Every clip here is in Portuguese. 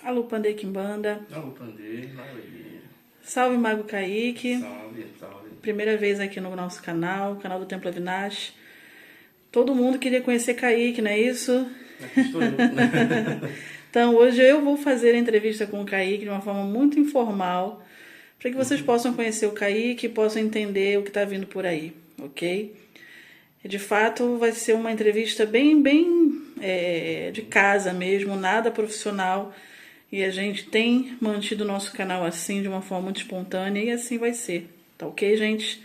Alô, Pandê Quimbanda. Alô, Pandê, maravilha. Salve, Mago Kaique. Salve, salve. Primeira vez aqui no nosso canal, canal do Templo Avinash. Todo mundo queria conhecer Kaique, não é isso? Aqui estou eu. Então, hoje eu vou fazer a entrevista com o Kaique de uma forma muito informal, para que vocês possam conhecer o Kaique e possam entender o que está vindo por aí, ok? E, de fato, vai ser uma entrevista bem de casa mesmo, nada profissional. E a gente tem mantido o nosso canal assim, de uma forma muito espontânea, e assim vai ser. Tá ok, gente?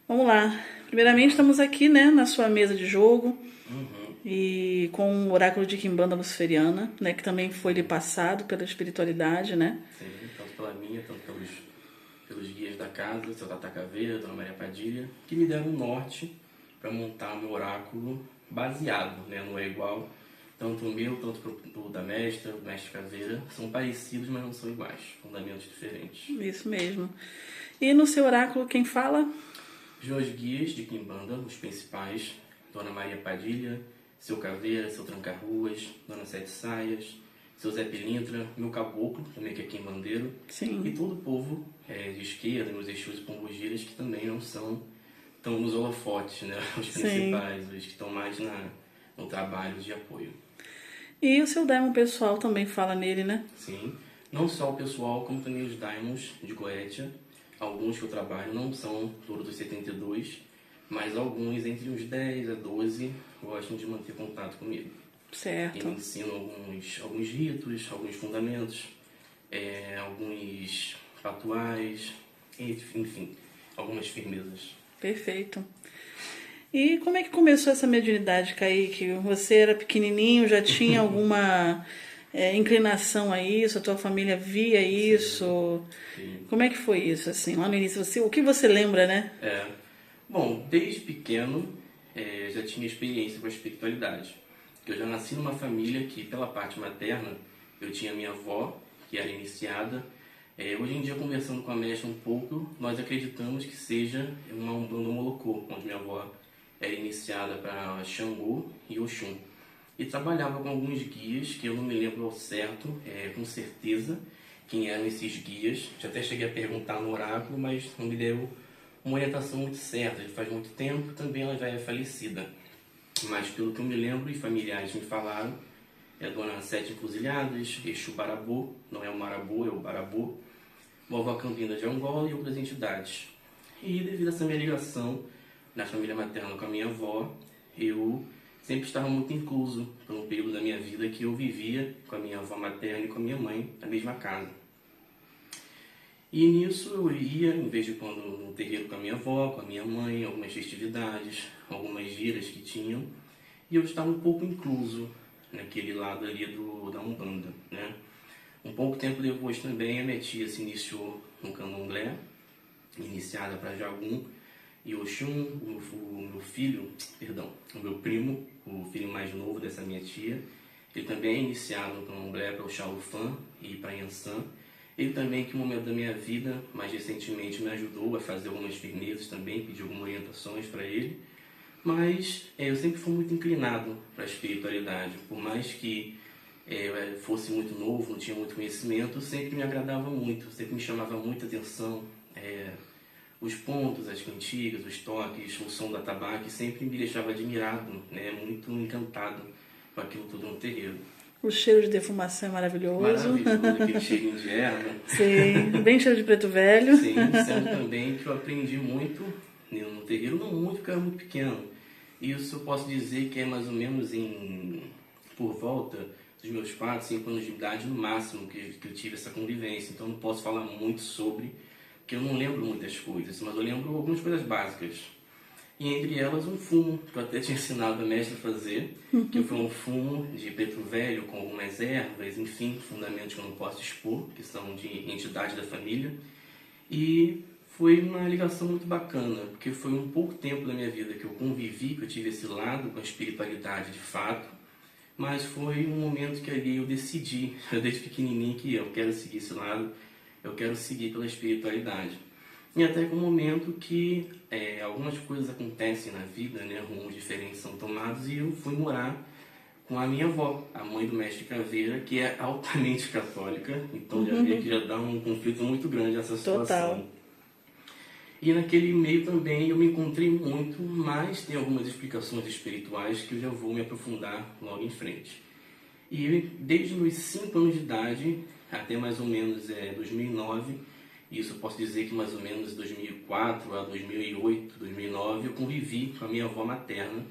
Vamos lá. Primeiramente, estamos aqui, né, na sua mesa de jogo, e com o oráculo de Quimbanda Luciferiana, né, que também foi lhe passado pela espiritualidade, né? Sim, tanto pela minha, tanto pelos guias da casa, seu Tata Caveira, Dona Maria Padilha, que me deram um norte para montar o meu oráculo baseado, né, não é igual. Tanto o meu, tanto o da mestra, o mestre Caveira, são parecidos, mas não são iguais, fundamentos diferentes. Isso mesmo. E no seu oráculo, quem fala? Os meus guias de Quimbanda, os principais, Dona Maria Padilha, seu Caveira, seu Tranca-Ruas, Dona Sete Saias, seu Zé Pilintra, meu caboclo, também que é quimbandeiro, Sim. e todo o povo de esquerda, meus Exus e Pombogiras, que também não são tão nos holofotes, né? Os principais, os que estão mais no trabalho de apoio. E o seu Daimon pessoal também fala nele, né? Sim, não só o pessoal, como também os Daimons de Goetia. Alguns que eu trabalho não são todos os 72, mas alguns entre os 10 a 12 gostam de manter contato comigo. Certo. E me ensinam alguns ritos, alguns fundamentos, alguns patuais, enfim, algumas firmezas. Perfeito. E como é que começou essa mediunidade, Kaique? Você era pequenininho, já tinha alguma inclinação a isso? A tua família via isso? Sim. Como é que foi isso, assim, lá no início? O que você lembra, né? Bom, desde pequeno já tinha experiência com a espiritualidade. Eu já nasci numa família que, pela parte materna, eu tinha minha avó, que era iniciada. Hoje em dia, conversando com a mestra um pouco, nós acreditamos que seja uma Umbanda Molocô, onde minha avó era iniciada para Xangô e Oxum. E trabalhava com alguns guias, que eu não me lembro ao certo, com certeza, quem eram esses guias. Já até cheguei a perguntar no oráculo, mas não me deu uma orientação muito certa. Já faz muito tempo, também ela já é falecida. Mas pelo que eu me lembro e familiares me falaram, é a Dona Sete Encruzilhadas, Exu Barabô, não é o Marabô, é o Barabô, Vovó Campina de Angola e outras entidades. E devido a essa minha ligação na família materna com a minha avó, eu sempre estava muito incluso por um período da minha vida que eu vivia com a minha avó materna e com a minha mãe na mesma casa. E nisso eu ia, em vez de quando no terreiro com a minha avó, com a minha mãe, algumas festividades, algumas giras que tinham, e eu estava um pouco incluso naquele lado ali da Umbanda, né? Um pouco tempo depois também a minha tia se iniciou no Candomblé, iniciada para Jagum e Oxum, o meu primo, o filho mais novo dessa minha tia, ele também é iniciado no Candomblé para o Xalufã e para Yansan. Ele também, que no momento da minha vida, mais recentemente, me ajudou a fazer algumas firmezas também, pedi algumas orientações para ele. Mas eu sempre fui muito inclinado para a espiritualidade. Por mais que eu fosse muito novo, não tinha muito conhecimento, sempre me agradava muito, sempre me chamava muita atenção. Os pontos, as cantigas, os toques, o som da tabaque, sempre me deixava admirado, né? Muito encantado com aquilo tudo no terreiro. O cheiro de defumação é maravilhoso. Maravilhoso, aquele cheirinho de erva. Sim, bem cheiro de preto velho. Sim, sendo também que eu aprendi muito no terreiro, não muito, porque eu era muito pequeno. Isso eu posso dizer que é mais ou menos por volta dos meus 4, 5 anos de idade no máximo que eu tive essa convivência. Então não posso falar muito sobre, porque eu não lembro muitas coisas, mas eu lembro algumas coisas básicas. E entre elas um fumo, que eu até tinha ensinado a mestra a fazer, que foi um fumo de preto velho com algumas ervas, enfim, fundamentos que eu não posso expor, que são de entidade da família. E foi uma ligação muito bacana, porque foi um pouco tempo da minha vida que eu convivi, que eu tive esse lado com a espiritualidade de fato, mas foi um momento que ali eu decidi, desde pequenininho, que eu quero seguir esse lado, eu quero seguir pela espiritualidade. E até que um momento que algumas coisas acontecem na vida, né, rumos diferentes são tomados, e eu fui morar com a minha avó, a mãe do mestre Caveira, que é altamente católica. Então já vê que já dá um conflito muito grande essa situação. Total. E naquele meio também eu me encontrei muito, mas tem algumas explicações espirituais que eu já vou me aprofundar logo em frente. E desde meus 5 anos de idade, até mais ou menos 2009, isso eu posso dizer que mais ou menos 2004 a 2008, 2009, eu convivi com a minha avó materna.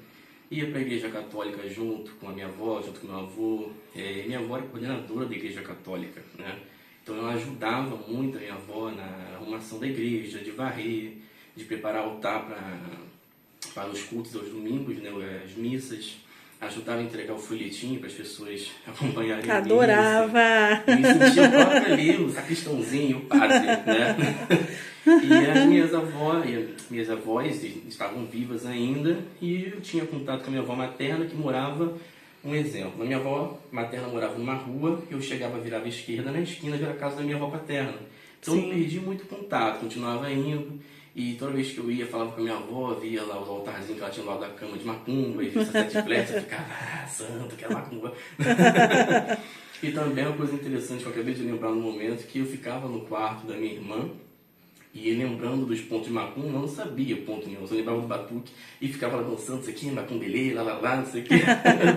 Ia para a igreja católica junto com a minha avó, junto com meu avô. Minha avó era coordenadora da igreja católica, né? Então eu ajudava muito a minha avó na arrumação da igreja, de varrer, de preparar altar para os cultos aos domingos, né, as missas. Ajudava a entregar o folhetinho para as pessoas acompanharem a missa. Adorava! Me sentia o próprio ali, o sacristãozinho, o padre, né? E as minhas avós estavam vivas ainda e eu tinha contato com a minha avó materna que morava, um exemplo, a minha avó materna morava numa rua, eu chegava, virava à esquerda, na esquina já era a casa da minha avó paterna. Então eu perdi muito contato, continuava indo e toda vez que eu ia, falava com a minha avó, via lá os altarzinhos que ela tinha lá da cama de macumba e via essas 7 flechas, eu ficava, santo, que é macumba. E também uma coisa interessante que eu acabei de lembrar no momento, que eu ficava no quarto da minha irmã e lembrando dos pontos de macumba, eu não sabia ponto nenhum, eu só lembrava do batuque e ficava lá dançando, isso aqui, macumbelê, lá, não sei o que,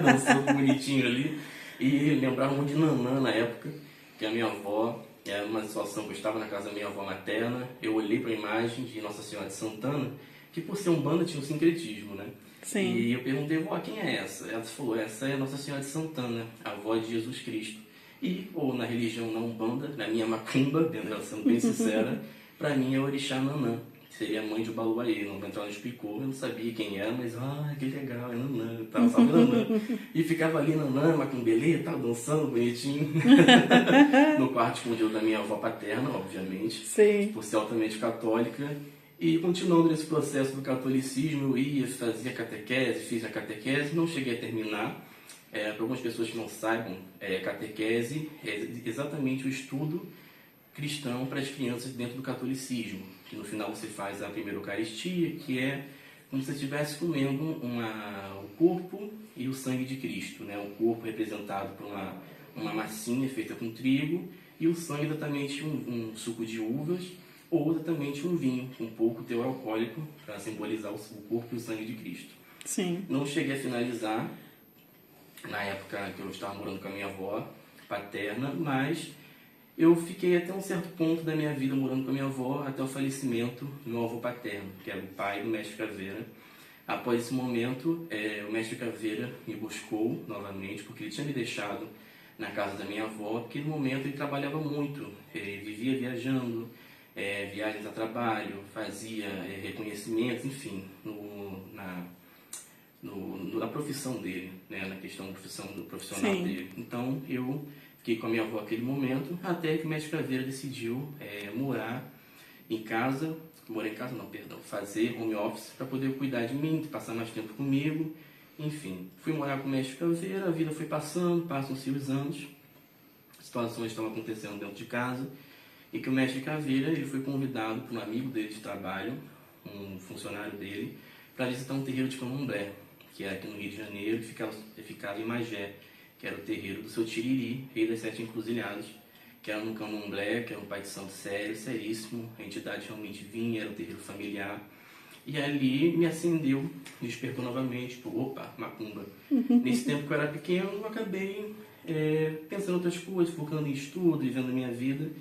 dançando bonitinho ali. E lembrava muito de Nanã na época, que a minha avó, era uma situação que eu estava na casa da minha avó materna, eu olhei para a imagem de Nossa Senhora de Santana, que por ser umbanda tinha um sincretismo, né? Sim. E eu perguntei, vó, quem é essa? Ela falou, essa é Nossa Senhora de Santana, a avó de Jesus Cristo. E, ou na religião não umbanda, na minha macumba, sendo bem sincera, para mim é Orixá Nanã, seria a mãe de Ubaluaê. Não ela explicou, eu não sabia quem era, mas que legal, é Nanã, tal, sabe Nanã. E ficava ali Nanã, macumbelê, tal, dançando bonitinho, no quarto escondido da minha avó paterna, obviamente, Sim. por ser altamente católica. E continuando nesse processo do catolicismo, eu ia, fazia catequese, fiz a catequese, não cheguei a terminar. Para algumas pessoas que não saibam, catequese é exatamente o estudo cristão para as crianças dentro do catolicismo, que no final você faz a primeira Eucaristia, que é como se você estivesse comendo o corpo e o sangue de Cristo, né? O corpo representado por uma massinha feita com trigo e o sangue exatamente um suco de uvas ou exatamente um vinho com pouco teor alcoólico para simbolizar o corpo e o sangue de Cristo. Sim. Não cheguei a finalizar na época que eu estava morando com a minha avó paterna, mas eu fiquei até um certo ponto da minha vida morando com a minha avó até o falecimento do meu avô paterno, que era o pai do mestre Caveira. Após esse momento, o mestre Caveira me buscou novamente, porque ele tinha me deixado na casa da minha avó, porque no momento ele trabalhava muito, ele vivia viajando, viagens a trabalho, fazia reconhecimentos, enfim, na profissão dele, né, na questão profissional Sim. dele. Então eu fiquei com a minha avó naquele momento, até que o mestre Caveira decidiu fazer home office para poder cuidar de mim, passar mais tempo comigo, enfim. Fui morar com o mestre Caveira, a vida foi passam-se os anos, situações estão acontecendo dentro de casa, e que o mestre Caveira ele foi convidado por um amigo dele de trabalho, um funcionário dele, para visitar um terreiro de Candomblé, que é aqui no Rio de Janeiro, que ficava em Magé, que era o terreiro do seu Tiriri, rei das 7 encruzilhadas, que era um candomblé, que era um pai de santo sério, seríssimo, a entidade realmente vinha, era um terreiro familiar. E ali me acendeu, me despertou novamente, opa, macumba. Nesse tempo que eu era pequeno, eu acabei pensando em outras coisas, focando em estudo, vivendo a minha vida,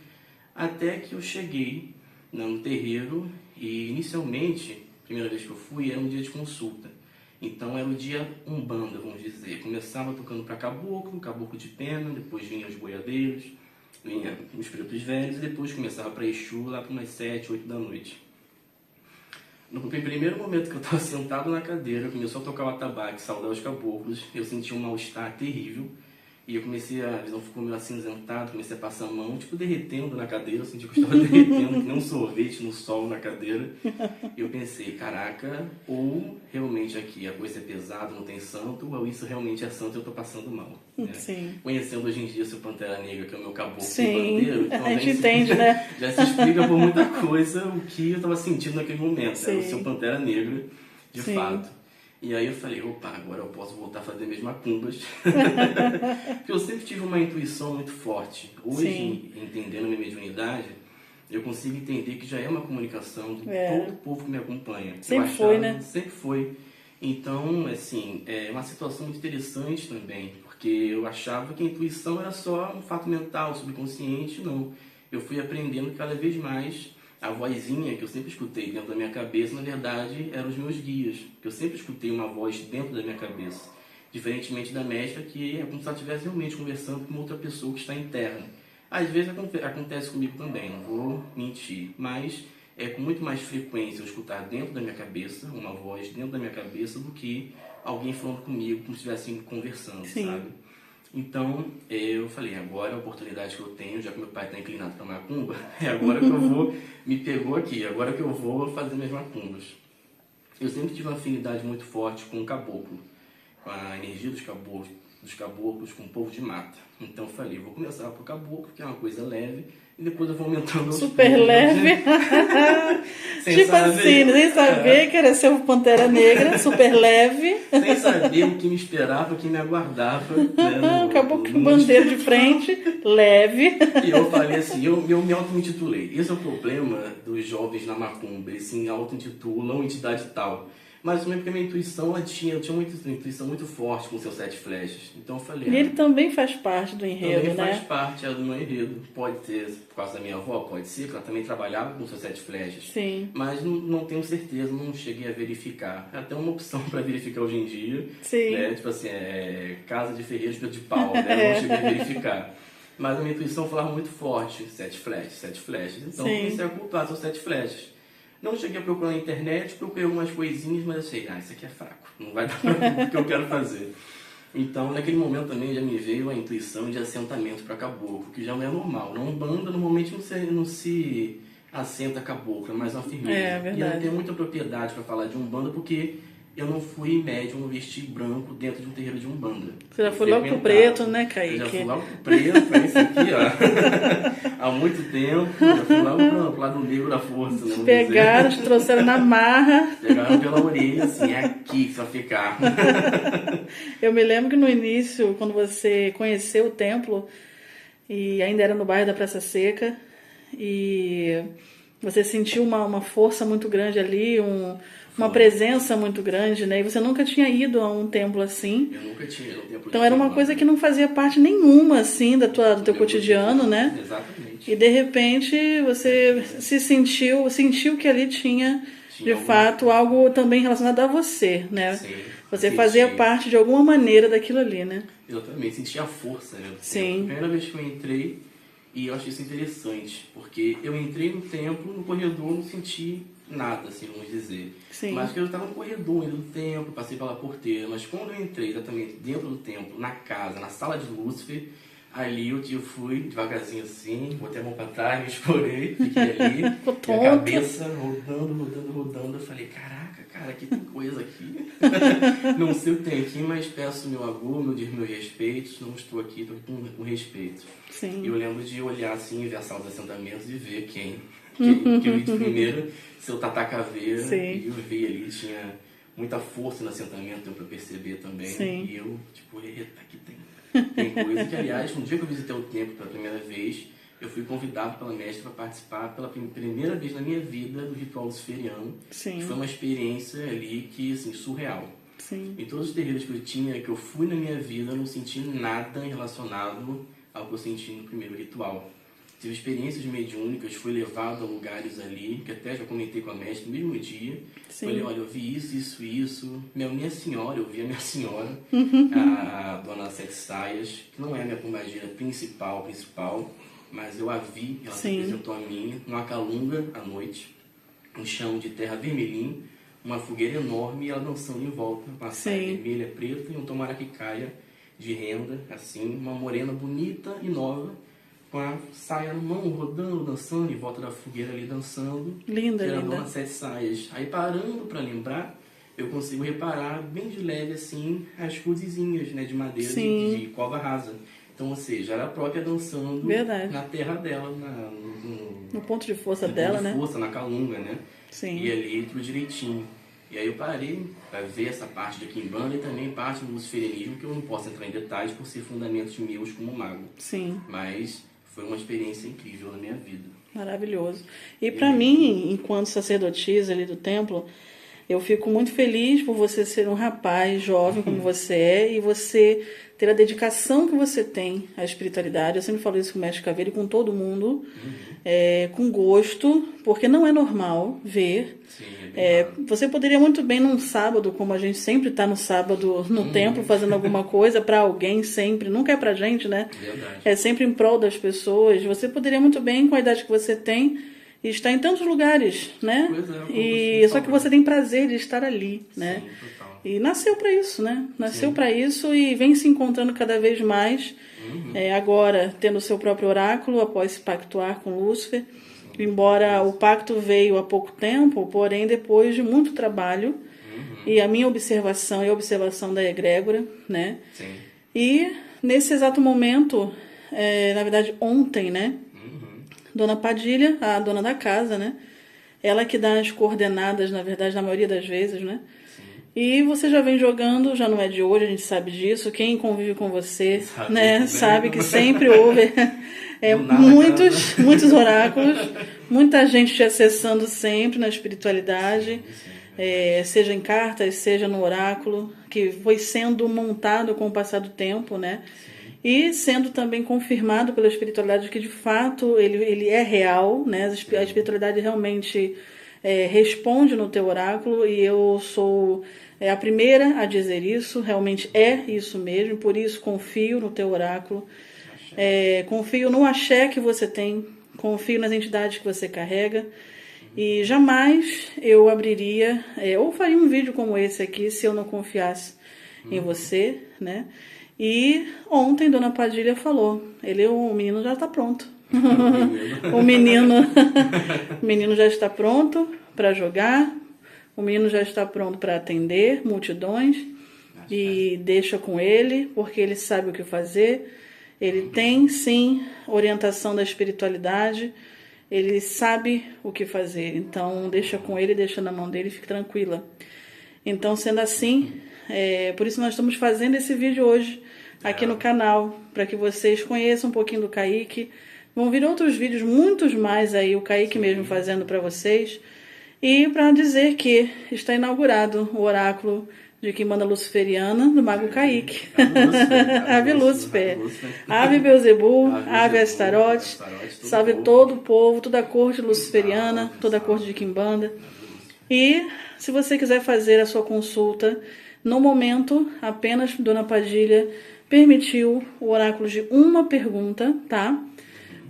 até que eu cheguei no terreiro e inicialmente, a primeira vez que eu fui, era um dia de consulta. Então era o dia umbanda, vamos dizer. Começava tocando para caboclo de pena, depois vinha os boiadeiros, vinha os pretos velhos e depois começava para Exu lá para umas 7, 8 da noite. No primeiro momento que eu estava sentado na cadeira, começou a tocar o atabaque, saudar os caboclos, eu senti um mal-estar terrível. E eu a visão ficou meio acinzentada, comecei a passar a mão, derretendo na cadeira, eu senti que eu estava derretendo, que nem um sorvete no sol na cadeira. E eu pensei, caraca, ou realmente aqui a coisa é pesada, não tem santo, ou isso realmente é santo e eu estou passando mal. Né? Sim. Conhecendo hoje em dia o seu Pantera Negra, que é o meu caboclo bandeiro, então a gente entende, né? Já se explica por muita coisa o que eu estava sentindo naquele momento, era o Sim. seu Pantera Negra, de Sim. fato. E aí eu falei, opa, agora eu posso voltar a fazer minhas macumbas. Porque eu sempre tive uma intuição muito forte. Hoje, entendendo minha mediunidade, eu consigo entender que já é uma comunicação de todo o povo que me acompanha. Sempre foi, né? Sempre foi. Então, assim, é uma situação muito interessante também, porque eu achava que a intuição era só um fato mental, subconsciente. Não. Eu fui aprendendo cada vez mais. A vozinha que eu sempre escutei dentro da minha cabeça, na verdade, eram os meus guias. Eu sempre escutei uma voz dentro da minha cabeça. Diferentemente da mestra, que é como se ela estivesse realmente conversando com outra pessoa que está em terra. Às vezes acontece comigo também, não vou mentir. Mas é com muito mais frequência eu escutar dentro da minha cabeça, uma voz dentro da minha cabeça, do que alguém falando comigo, como se estivessem conversando, sabe? Então, eu falei, agora a oportunidade que eu tenho, já que meu pai está inclinado para macumba, é agora que eu vou, me pegou aqui, agora que eu vou fazer minhas macumbas. Eu sempre tive uma afinidade muito forte com o caboclo, com a energia dos caboclos com o povo de mata. Então eu falei, vou começar por caboclo, que é uma coisa leve, e depois eu vou aumentando aos super poucos, leve. Tipo assim, nem saber que era ser um Pantera Negra, super leve. Sem saber o que me esperava, o que me aguardava. Né, Acabou com o bandeiro de frente, leve. E eu falei assim, eu me auto-intitulei. Esse é o problema dos jovens na macumba, eles se auto-intitulam entidade tal. Mas também porque a minha intuição, eu tinha uma intuição muito forte com seus 7 flechas. Então eu falei... E ele também faz parte do enredo, também né? faz parte do meu enredo. Pode ser por causa da minha avó, pode ser, porque ela também trabalhava com seus 7 flechas. Sim. Mas não tenho certeza, não cheguei a verificar. É até uma opção para verificar hoje em dia. Sim. Né? Tipo assim, casa de ferreiro de pau, né? Não cheguei a verificar. Mas a minha intuição falava muito forte, 7 flechas. Então eu comecei a cultuar seus 7 flechas. Não cheguei a procurar na internet, procurei algumas coisinhas, mas achei, isso aqui é fraco, não vai dar para o que eu quero fazer. Então, naquele momento também já me veio a intuição de assentamento para caboclo, que já não é normal. Na Umbanda, normalmente não se assenta caboclo, é mais uma firmeza. É verdade. E eu não tenho muita propriedade para falar de Umbanda, porque eu não fui médium no vestir branco dentro de um terreiro de Umbanda. Você já foi logo pro preto, né, Kaique? Eu já fui logo pro preto, pra isso aqui, ó. Há muito tempo, já fui logo pro lado negro da força, né? Pegaram, te trouxeram na marra. Pegaram pela orelha, assim, é aqui que você vai ficar. Eu me lembro que no início, quando você conheceu o templo, e ainda era no bairro da Praça Seca, e você sentiu uma força muito grande ali, uma presença muito grande, né? E você nunca tinha ido a um templo assim. Eu nunca tinha ido a um templo. Então era uma coisa que não fazia parte nenhuma, assim, do teu cotidiano, né? Exatamente. E de repente você sentiu que ali tinha de fato algo também relacionado a você, né? Sim. Você fazia parte de alguma maneira daquilo ali, né? Exatamente, senti a força, né? Sim. A primeira vez que eu entrei, e eu achei isso interessante, porque eu entrei no templo, no corredor, não senti nada, assim, vamos dizer. Sim. Mas eu estava no corredor ainda do templo, passei pela porteira, mas quando eu entrei exatamente dentro do templo, na casa, na sala de Lúcifer, ali eu fui devagarzinho assim, botei a mão para trás, me explorei, fiquei ali, minha cabeça rodando, eu falei, caraca, cara, aqui tem coisa aqui. Não sei o que tem aqui, mas peço meu agô, meus respeitos, não estou aqui, estou com respeito. Sim. E eu lembro de olhar assim, ver a sala dos assentamentos e ver quem que eu vi de primeiro, seu Tata Caveira, e eu vi ali, tinha muita força no assentamento, deu pra perceber também. Sim. E eu, tipo, eita, aqui tem coisa que, aliás, no dia que eu visitei o templo pela primeira vez, eu fui convidado pela mestra para participar pela primeira vez na minha vida do ritual luciferiano. Sim. Que foi uma experiência ali que, assim, surreal. Sim. Em todos os terreiros que eu fui na minha vida, eu não senti nada relacionado ao que eu senti no primeiro ritual. Tive experiências mediúnicas, fui levado a lugares ali, que até já comentei com a mestre no mesmo dia. Sim. Falei, olha, eu vi isso. Minha senhora, eu vi a minha senhora, a dona Sete Saias, que não é a minha pombagira principal, mas eu a vi, ela se apresentou a mim, numa calunga à noite, um chão de terra vermelhinho, uma fogueira enorme e ela dançando em volta, com a saia vermelha, preta e um tomaraquicaia de renda, assim, uma morena bonita e nova, com a saia na mão, rodando, dançando, em volta da fogueira ali dançando. Linda, era linda. Dona Sete Saias. Aí parando para lembrar, eu consigo reparar bem de leve assim as cruzezinhas, né, de madeira de cova rasa. Então, ou seja, era a própria dançando na terra dela, no ponto de força dela, né? No ponto de força, na calunga, né? Sim. E ali tudo direitinho. E aí eu parei para ver essa parte de Quimbanda e também parte do luciferianismo, que eu não posso entrar em detalhes por ser fundamentos meus como mago. Sim. Mas foi uma experiência incrível na minha vida. Maravilhoso. E para mim, enquanto sacerdotisa ali do templo, eu fico muito feliz por você ser um rapaz jovem como você é e você ter a dedicação que você tem à espiritualidade. Eu sempre falo isso com o Mestre Caveira e com todo mundo, com gosto, porque não é normal ver. Sim, é bem Você poderia muito bem num sábado, como a gente sempre está no sábado no templo fazendo alguma coisa para alguém sempre, nunca é pra gente, né? Verdade. É sempre em prol das pessoas. Você poderia muito bem, com a idade que você tem, estar em tantos lugares, né? Pois é, E só que você tem prazer de estar ali, né? Sim, total. E nasceu para isso, né? Nasceu para isso e vem se encontrando cada vez mais. Agora, tendo o seu próprio oráculo, após se pactuar com Lúcifer. Embora o pacto veio há pouco tempo, porém depois de muito trabalho. E a minha observação e a observação da egrégora, né? Sim. E nesse exato momento, na verdade ontem, né? Dona Padilha, a dona da casa, né? Ela que dá as coordenadas, na verdade, na maioria das vezes, né? E você já vem jogando, já não é de hoje, a gente sabe disso. Quem convive com você, né, sabe que sempre houve muitos oráculos, muita gente te acessando sempre na espiritualidade, seja em cartas, seja no oráculo, que foi sendo montado com o passar do tempo, né? E sendo também confirmado pela espiritualidade que de fato ele é real, né? A espiritualidade realmente responde no teu oráculo e eu sou a primeira a dizer isso, realmente é isso mesmo, por isso confio no teu oráculo, confio no axé que você tem, confio nas entidades que você carrega e jamais eu abriria ou faria um vídeo como esse aqui se eu não confiasse em você, né? E ontem Dona Padilha falou, o menino já está pronto. O menino já está pronto para jogar, o menino já está pronto para atender multidões e deixa com ele, porque ele sabe o que fazer. Ele tem, sim, orientação da espiritualidade, ele sabe o que fazer. Então, deixa com ele, deixa na mão dele, fique tranquila. Então, sendo assim, por isso nós estamos fazendo esse vídeo hoje aqui no canal, para que vocês conheçam um pouquinho do Kaique. Vão vir outros vídeos, muitos mais aí, o Kaique mesmo fazendo para vocês. E para dizer que está inaugurado o oráculo de Quimbanda Luciferiana do Mago Kaique. Ave Lúcifer, Ave Beelzebub, Ave Astarote, salve todo o povo, toda a corte luciferiana, toda a corte de Quimbanda. E se você quiser fazer a sua consulta, no momento, apenas Dona Padilha permitiu o oráculo de uma pergunta, tá?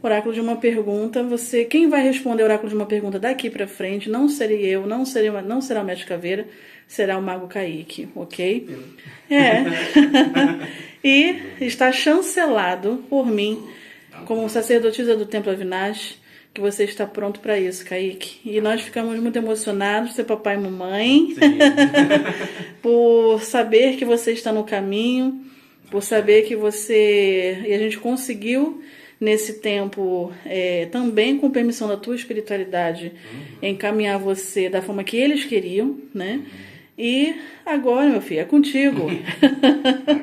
Oráculo de uma pergunta, quem vai responder o oráculo de uma pergunta daqui pra frente não serei eu, não será o Mestre Caveira, será o Mago Kaique, ok? E está chancelado por mim, como sacerdotisa do Templo Avinash, que você está pronto para isso, Kaique. E nós ficamos muito emocionados, ser papai e mamãe, por saber que você está no caminho, por saber que e a gente conseguiu nesse tempo, também com permissão da tua espiritualidade, encaminhar você da forma que eles queriam, né? E agora, meu filho, é contigo.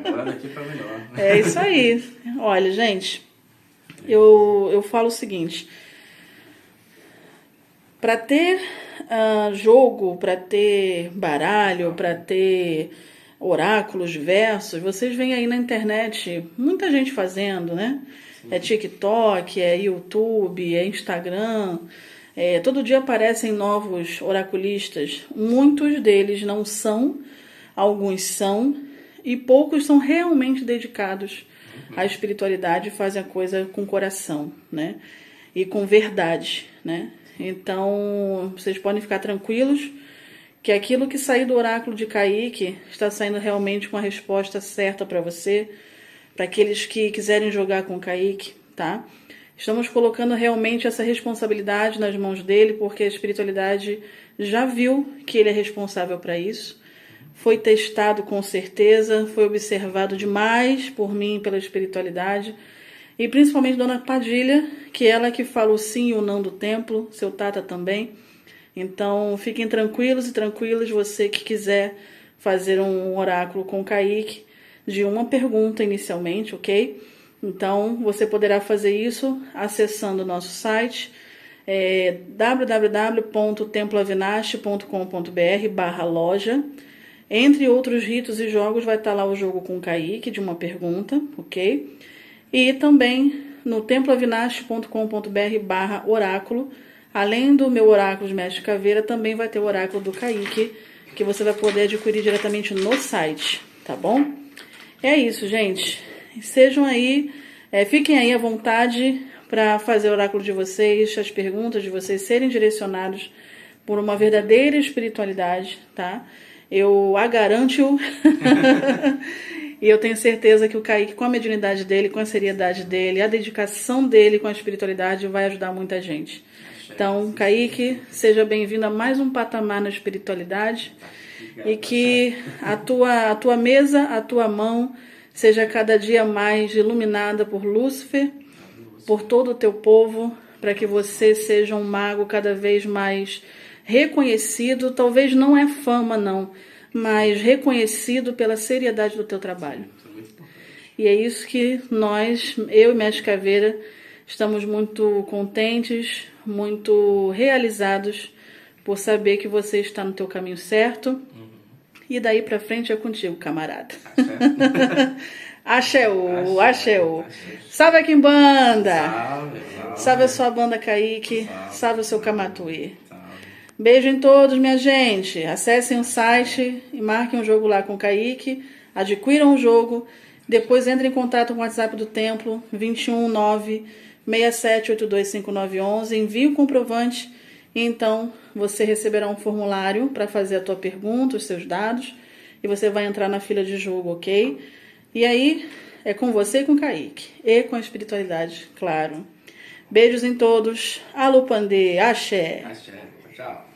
Agora daqui para melhor. É isso aí. Olha, gente, eu falo o seguinte: para ter jogo, para ter baralho, para ter oráculos diversos, vocês veem aí na internet muita gente fazendo, né? É TikTok, é YouTube, é Instagram. Todo dia aparecem novos oraculistas. Muitos deles não são, alguns são, e poucos são realmente dedicados à espiritualidade e fazem a coisa com coração, né? E com verdade, né? Então, vocês podem ficar tranquilos que aquilo que sair do oráculo de Kaique está saindo realmente com a resposta certa para você, para aqueles que quiserem jogar com Kaique, tá? Estamos colocando realmente essa responsabilidade nas mãos dele, porque a espiritualidade já viu que ele é responsável para isso. Foi testado com certeza, foi observado demais por mim, pela espiritualidade. E principalmente Dona Padilha, que ela que fala o sim e o não do templo, seu Tata também. Então, fiquem tranquilos e tranquilas, você que quiser fazer um oráculo com o Kaique, de uma pergunta inicialmente, ok? Então, você poderá fazer isso acessando o nosso site, www.temploavinash.com.br/loja. Entre outros ritos e jogos, vai estar lá o jogo com o Kaique, de uma pergunta, ok? E também no temploavinash.com.br/oráculo, além do meu oráculo de Mestre Caveira, também vai ter o oráculo do Kaique, que você vai poder adquirir diretamente no site, tá bom? É isso, gente. Sejam aí, fiquem aí à vontade para fazer o oráculo de vocês, as perguntas de vocês serem direcionados por uma verdadeira espiritualidade, tá? Eu a garanto e eu tenho certeza que o Kaique, com a mediunidade dele, com a seriedade dele, a dedicação dele com a espiritualidade, vai ajudar muita gente. Então, Kaique, seja bem-vindo a mais um patamar na espiritualidade e que a tua mesa, a tua mão, seja cada dia mais iluminada por Lúcifer, por todo o teu povo, para que você seja um mago cada vez mais reconhecido, talvez não é fama não, mas reconhecido pela seriedade do teu trabalho. E é isso que nós, eu e Mestre Caveira, estamos muito contentes, muito realizados por saber que você está no teu caminho certo. E daí pra frente é contigo, camarada. Axéu, axéu. Salve aqui em banda. Salve a sua banda, Kaique. Salve o seu Kamatuê. Beijo em todos, minha gente. Acessem o site e marquem um jogo lá com o Kaique. Adquiram o jogo. Depois entrem em contato com o WhatsApp do Templo, 219-67825911. Envie o comprovante e então você receberá um formulário para fazer a tua pergunta, os seus dados. E você vai entrar na fila de jogo, ok? E aí é com você e com o Kaique. E com a espiritualidade, claro. Beijos em todos. Alô, Pandê. Axé. Axé. Tchau.